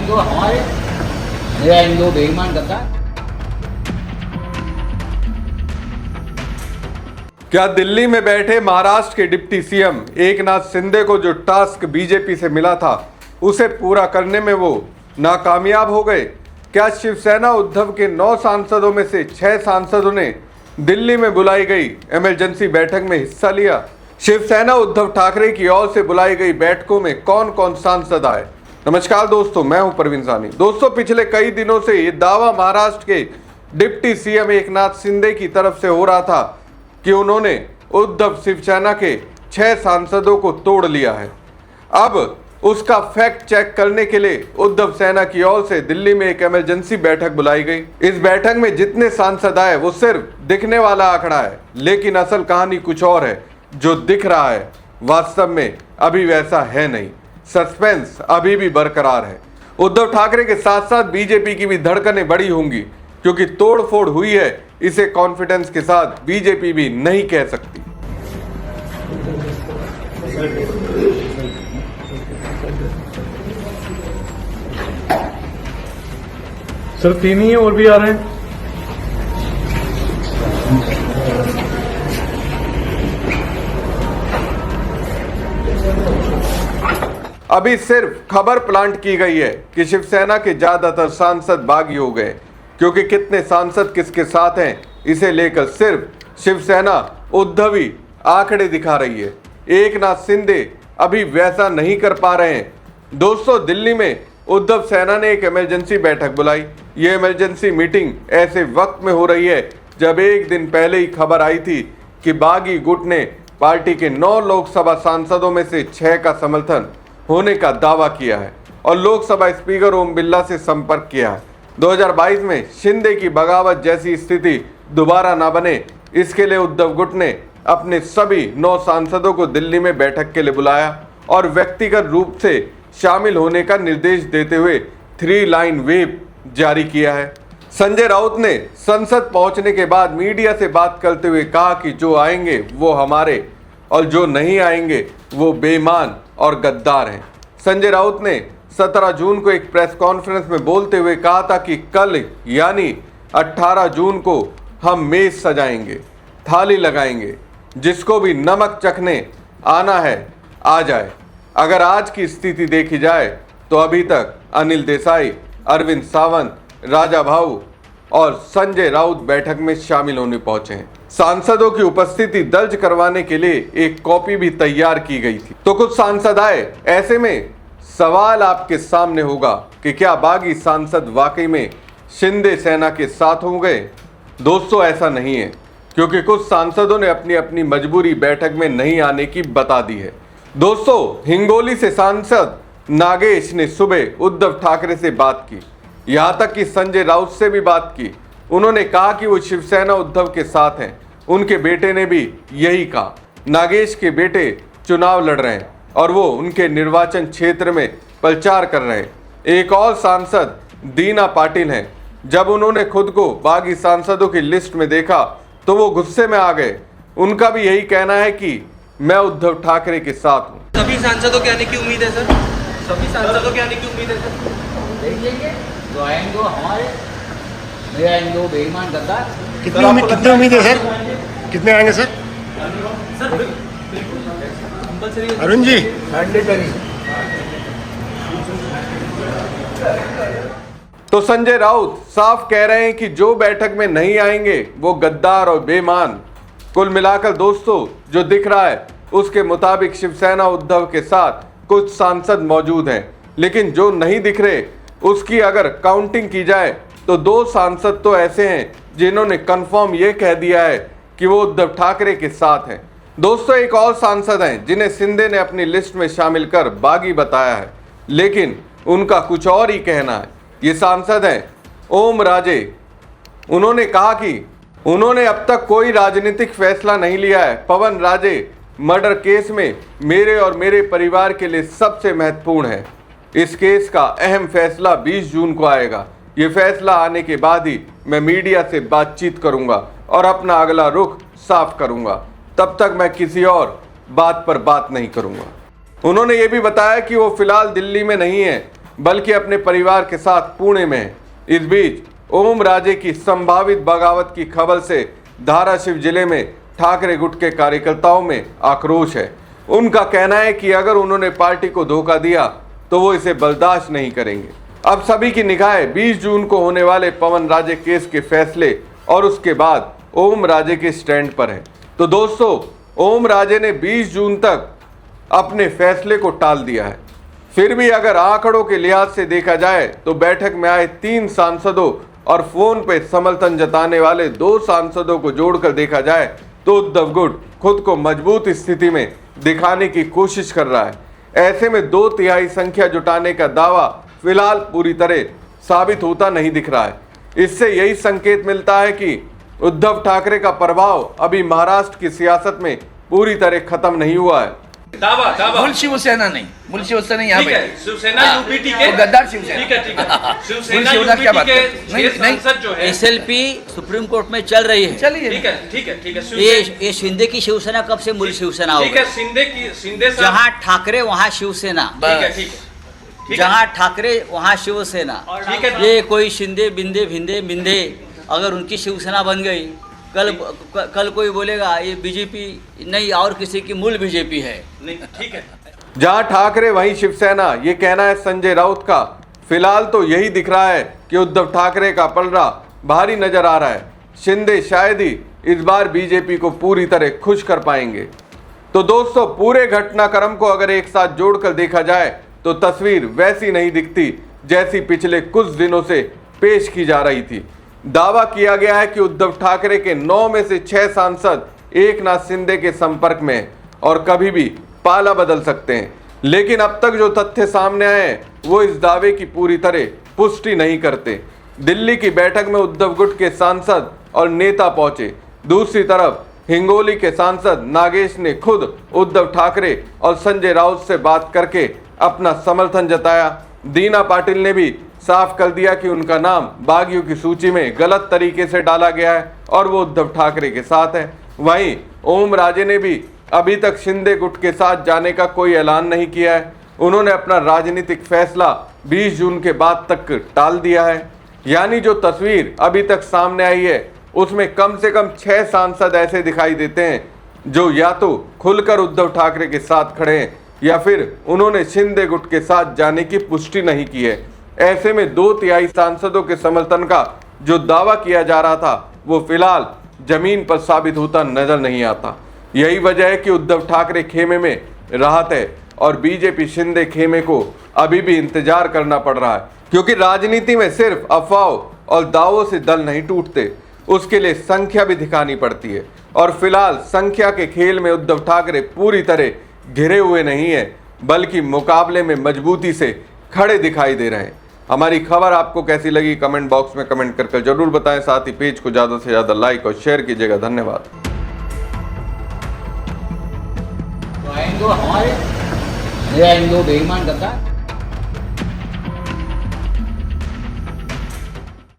आएंगे वो हमारे, मेरा आएंगे बेईमान गद्दार। क्या दिल्ली में बैठे महाराष्ट्र के डिप्टी सीएम एकनाथ शिंदे को जो टास्क बीजेपी से मिला था उसे पूरा करने में वो नाकामयाब हो गए? क्या शिवसेना उद्धव के 9 सांसदों में से 6 सांसदों ने दिल्ली में बुलाई गई इमरजेंसी बैठक में हिस्सा लिया? शिवसेना उद्धव ठाकरे की ओर से बुलाई गई बैठकों में कौन कौन सांसद आए? नमस्कार दोस्तों, मैं हूं परवीन सानी। दोस्तों, पिछले कई दिनों से ये दावा महाराष्ट्र के डिप्टी सीएम एकनाथ शिंदे की तरफ से हो रहा था कि उन्होंने उद्धव शिवसेना के 6 सांसदों को तोड़ लिया है। अब उसका फैक्ट चेक करने के लिए उद्धव सेना की ओर से दिल्ली में एक इमरजेंसी बैठक बुलाई गई। इस बैठक में जितने सांसद आए वो सिर्फ दिखने वाला आंकड़ा है, लेकिन असल कहानी कुछ और है। जो दिख रहा है वास्तव में अभी वैसा है नहीं। सस्पेंस अभी भी बरकरार है। उद्धव ठाकरे के साथ साथ बीजेपी की भी धड़कनें बड़ी होंगी, क्योंकि तोड़फोड़ हुई है इसे कॉन्फिडेंस के साथ बीजेपी भी नहीं कह सकती। सर 3 ही और भी आ रहे हैं। अभी सिर्फ खबर प्लांट की गई है कि शिवसेना के ज्यादातर सांसद बागी हो गए, क्योंकि कितने सांसद किसके साथ हैं इसे लेकर सिर्फ शिवसेना उद्धवी आंकड़े दिखा रही है। एकनाथ शिंदे अभी वैसा नहीं कर पा रहे हैं। दोस्तों, दिल्ली में उद्धव सेना ने एक इमरजेंसी बैठक बुलाई। ये इमरजेंसी मीटिंग ऐसे वक्त में हो रही है जब एक दिन पहले ही खबर आई थी कि बागी गुट ने पार्टी के 9 लोकसभा सांसदों में से 6 का समर्थन होने का दावा किया है और लोकसभा स्पीकर ओम बिरला से संपर्क किया है। 2022 में शिंदे की बगावत जैसी स्थिति दोबारा ना बने, इसके लिए उद्धव गुट ने अपने सभी 9 सांसदों को दिल्ली में बैठक के लिए बुलाया और व्यक्तिगत रूप से शामिल होने का निर्देश देते हुए 3 लाइन व्हिप जारी किया है। संजय राउत ने संसद पहुंचने के बाद मीडिया से बात करते हुए कहा कि जो आएंगे वो हमारे और जो नहीं आएंगे वो बेईमान और गद्दार हैं। संजय राउत ने 17 जून को एक प्रेस कॉन्फ्रेंस में बोलते हुए कहा था कि कल यानी 18 जून को हम मेज सजाएंगे, थाली लगाएंगे, जिसको भी नमक चखने आना है आ जाए। अगर आज की स्थिति देखी जाए तो अभी तक अनिल देसाई, अरविंद सावंत, राजा भाऊ और संजय राउत बैठक में शामिल होने पहुंचे हैं। सांसदों की उपस्थिति दर्ज करवाने के लिए एक कॉपी भी तैयार की गई थी। तो कुछ सांसद आए। ऐसे में सवाल आपके सामने होगा कि क्या बागी सांसद वाकई में शिंदे सेना के साथ हो गए? दोस्तों, ऐसा नहीं है, क्योंकि कुछ सांसदों ने अपनी अपनी मजबूरी बैठक में नहीं आने की बता दी है। दोस्तों, हिंगोली से सांसद नागेश ने सुबह उद्धव ठाकरे से बात की, यहां तक कि संजय राउत से भी बात की। उन्होंने कहा कि वो शिवसेना उद्धव के साथ हैं। उनके बेटे ने भी यही कहा। नागेश के बेटे चुनाव लड़ रहे हैं और वो उनके निर्वाचन क्षेत्र में प्रचार कर रहे हैं। एक और सांसद दीना पाटिल हैं। जब उन्होंने खुद को बागी सांसदों की लिस्ट में देखा तो वो गुस्से में आ गए। उनका भी यही कहना है कि मैं उद्धव ठाकरे के साथ हूँ। सभी सांसदों के आने की उम्मीद है सर। सभी सांसदों के आने की उम्मीद है सर। देख लीजिए, जो आएंगे वो हमारे, मेरा आएंगे वो बेईमान गद्दार। कितनी उम्मीद है सर? कितने आएंगे सर? सर बिल्कुल कंपल्सरी। अरुण जी, तो संजय राउत साफ कह रहे हैं कि जो बैठक में नहीं आएंगे वो गद्दार और बेईमान। कुल मिलाकर दोस्तों, जो दिख रहा है उसके मुताबिक शिवसेना उद्धव के साथ कुछ सांसद मौजूद हैं, लेकिन जो नहीं दिख रहे उसकी अगर काउंटिंग की जाए तो 2 सांसद तो ऐसे हैं जिन्होंने कंफर्म ये कह दिया है कि वो उद्धव ठाकरे के साथ हैं। दोस्तों, एक और सांसद हैं जिन्हें शिंदे ने अपनी लिस्ट में शामिल कर बागी बताया है, लेकिन उनका कुछ और ही कहना है। ये सांसद हैं ओम राजे। उन्होंने कहा कि उन्होंने अब तक कोई राजनीतिक फैसला नहीं लिया है। पवन राजे मर्डर केस में मेरे और मेरे परिवार के लिए सबसे महत्वपूर्ण है। इस केस का अहम फैसला 20 जून को आएगा। ये फैसला आने के बाद ही मैं मीडिया से बातचीत करूंगा और अपना अगला रुख साफ करूंगा। तब तक मैं किसी और बात पर बात नहीं करूंगा। उन्होंने ये भी बताया कि वो फिलहाल दिल्ली में नहीं है, बल्कि अपने परिवार के साथ पुणे में है। इस बीच ओम राजे की संभावित बगावत की खबर से धाराशिव जिले में ठाकरे गुट के कार्यकर्ताओं में आक्रोश है। उनका कहना है कि अगर उन्होंने पार्टी को धोखा दिया तो वो इसे बर्दाश्त नहीं करेंगे। अब सभी की निगाहें 20 जून को होने वाले पवन राजे केस के फैसले और उसके बाद ओम राजे के स्टैंड पर है। तो दोस्तों, ओम राजे ने 20 जून तक अपने फैसले को टाल दिया है। फिर भी अगर आंकड़ों के लिहाज से देखा जाए तो बैठक में आए 3 सांसदों और फोन पे समर्थन जताने वाले 2 सांसदों को जोड़कर देखा जाए तो उद्धव गुट खुद को मजबूत स्थिति में दिखाने की कोशिश कर रहा है। ऐसे में 2/3 संख्या जुटाने का दावा फिलहाल पूरी तरह साबित होता नहीं दिख रहा है। इससे यही संकेत मिलता है कि उद्धव ठाकरे का प्रभाव अभी महाराष्ट्र की सियासत में पूरी तरह खत्म नहीं हुआ है। दावा मूल शिवसेना नहीं, मूल शिवसेना यहाँ ठीक पे है, शिवसेना यूपी के वो गद्दार शिवसेना। ठीक है शिवसेना शिवसेना क्या बात यूपी है? के नहीं, 6 नहीं। सांसद जो है एसएलपी सुप्रीम कोर्ट में चल रही है। चलिए ठीक है ये शिंदे की शिवसेना कब से मूल शिवसेना हो ठीक है गई? शिंदे साहब जहाँ ठाकरे वहाँ शिवसेना, ठीक है जहाँ ठाकरे वहाँ शिवसेना। ठीक है ये कोई शिंदे बिंदे भिंदे मिंदे अगर उनकी शिवसेना बन गई, कल कोई बोलेगा ये बीजेपी नहीं और किसी की मूल बीजेपी है। नहीं ठीक है जहां ठाकरे वहीं शिवसेना, ये कहना है संजय राउत का। फिलहाल तो यही दिख रहा है कि उद्धव ठाकरे का पलड़ा भारी नजर आ रहा है। शिंदे शायद ही इस बार बीजेपी को पूरी तरह खुश कर पाएंगे। तो दोस्तों, पूरे घटनाक्रम को अगर एक साथ जोड़कर देखा जाए तो तस्वीर वैसी नहीं दिखती जैसी पिछले कुछ दिनों से पेश की जा रही थी। दावा किया गया है कि उद्धव ठाकरे के 9 में से 6 सांसद एकनाथ शिंदे के संपर्क में हैं और कभी भी पाला बदल सकते हैं। लेकिन अब तक जो तथ्य सामने आए हैं वो इस दावे की पूरी तरह पुष्टि नहीं करते। दिल्ली की बैठक में उद्धव गुट के सांसद और नेता पहुंचे। दूसरी तरफ हिंगोली के सांसद नागेश ने खुद उद्धव ठाकरे और संजय राउत से बात करके अपना समर्थन जताया। दीना पाटिल ने भी साफ कर दिया कि उनका नाम बागियों की सूची में गलत तरीके से डाला गया है और वो उद्धव ठाकरे के साथ है। वहीं ओम राजे ने भी अभी तक शिंदे गुट के साथ जाने का कोई ऐलान नहीं किया है। उन्होंने अपना राजनीतिक फैसला 20 जून के बाद तक टाल दिया है। यानी जो तस्वीर अभी तक सामने आई है उसमें कम से कम 6 सांसद ऐसे दिखाई देते हैं जो या तो खुलकर उद्धव ठाकरे के साथ खड़े हैं या फिर उन्होंने शिंदे गुट के साथ जाने की पुष्टि नहीं की है। ऐसे में 2/3 सांसदों के समर्थन का जो दावा किया जा रहा था वो फिलहाल जमीन पर साबित होता नजर नहीं आता। यही वजह है कि उद्धव ठाकरे खेमे में राहत है और बीजेपी शिंदे खेमे को अभी भी इंतजार करना पड़ रहा है, क्योंकि राजनीति में सिर्फ अफवाहों और दावों से दल नहीं टूटते, उसके लिए संख्या भी दिखानी पड़ती है। और फिलहाल संख्या के खेल में उद्धव ठाकरे पूरी तरह घिरे हुए नहीं है, बल्कि मुकाबले में मजबूती से खड़े दिखाई दे रहे हैं। हमारी खबर आपको कैसी लगी कमेंट बॉक्स में कमेंट करके जरूर बताएं। साथ ही पेज को ज़्यादा से ज़्यादा लाइक और शेयर कीजिएगा। धन्यवाद। तो आएंगे हमारे, मेरा इन दो बेईमान करता है।